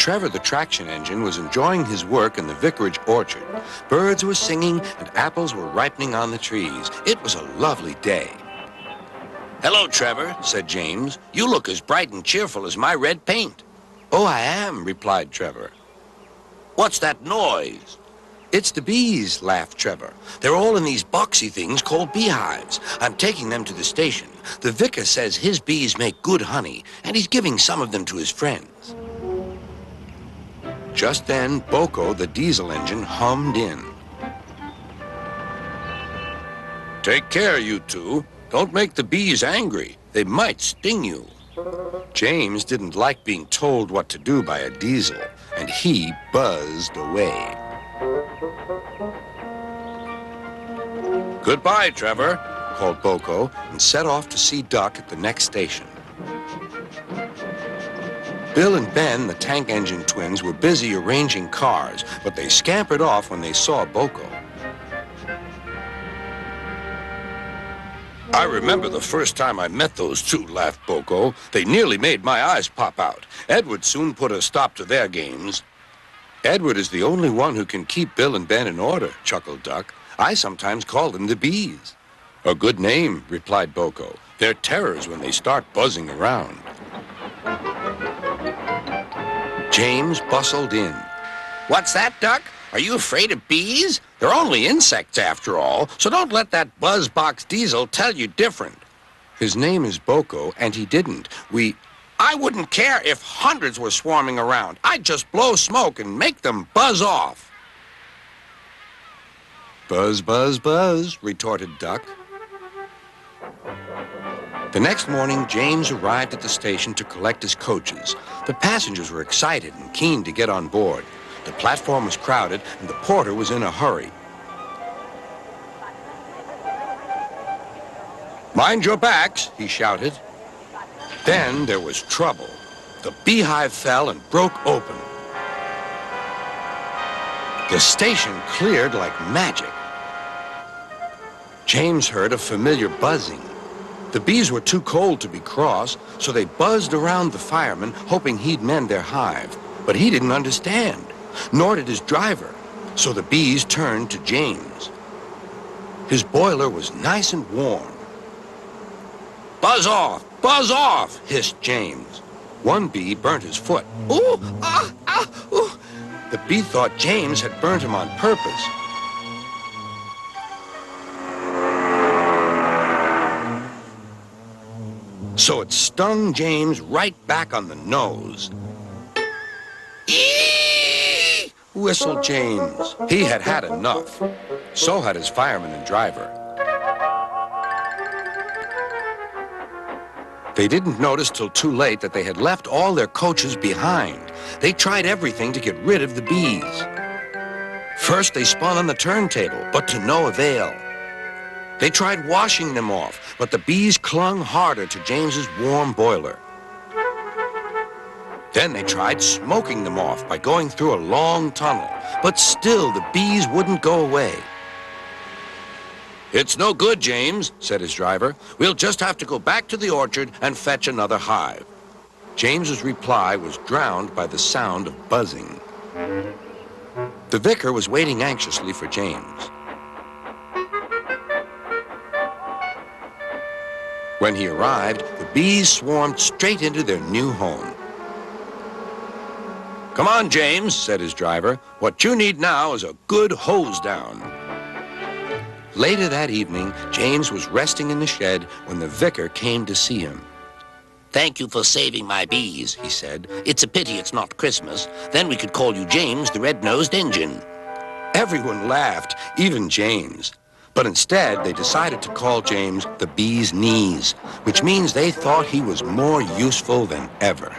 Trevor the traction engine was enjoying his work in the Vicarage Orchard, birds were singing and apples were ripening on the trees. It was a lovely day. "Hello, Trevor," said James. "You look as bright and cheerful as my red paint." "Oh, I am," replied Trevor. "What's that noise?" "It's the bees," laughed Trevor. "They're all in these boxy things called beehives. I'm taking them to the station. The vicar says his bees make good honey, and he's giving some of them to his friends." Just then, BoCo, the diesel engine, hummed in. "Take care, you two. Don't make the bees angry. They might sting you." James didn't like being told what to do by a diesel, and he buzzed away. "Goodbye, Trevor," called BoCo, and set off to see Duck at the next station. Bill and Ben, the tank engine twins, were busy arranging cars, but they scampered off when they saw BoCo. "I remember the first time I met those two," laughed BoCo. "They nearly made my eyes pop out. Edward soon put a stop to their games." "Edward is the only one who can keep Bill and Ben in order," chuckled Duck. "I sometimes call them the bees." "A good name," replied BoCo. "They're terrors when they start buzzing around." James bustled in. "What's that, Duck? Are you afraid of bees? They're only insects after all, so don't let that buzzbox diesel tell you different." "His name is BoCo, and he didn't. I wouldn't care if hundreds were swarming around. I'd just blow smoke and make them buzz off." "Buzz, buzz, buzz," retorted Duck. The next morning, James arrived at the station to collect his coaches. The passengers were excited and keen to get on board. The platform was crowded, and the porter was in a hurry. "Mind your backs," he shouted. Then there was trouble. The beehive fell and broke open. The station cleared like magic. James heard a familiar buzzing. The bees were too cold to be cross, so they buzzed around the fireman, hoping he'd mend their hive. But he didn't understand, nor did his driver, so the bees turned to James. His boiler was nice and warm. "Buzz off! Buzz off!" hissed James. One bee burnt his foot. "Ooh! Ah! Ah! Ooh!" The bee thought James had burnt him on purpose. So it stung James right back on the nose. "Eee!" Whistled James. He had had enough. So had his fireman and driver. They didn't notice till too late that they had left all their coaches behind. They tried everything to get rid of the bees. First, they spun on the turntable, but to no avail. They tried washing them off, but the bees clung harder to James's warm boiler. Then they tried smoking them off by going through a long tunnel, but still the bees wouldn't go away. "It's no good, James," said his driver. "We'll just have to go back to the orchard and fetch another hive." James's reply was drowned by the sound of buzzing. The vicar was waiting anxiously for James. When he arrived, the bees swarmed straight into their new home. "Come on, James," said his driver. "What you need now is a good hose down." Later that evening, James was resting in the shed when the vicar came to see him. "Thank you for saving my bees," he said. "It's a pity it's not Christmas. Then we could call you James the Red-Nosed Engine." Everyone laughed, even James. But instead, they decided to call James the Bee's Knees, which means they thought he was more useful than ever.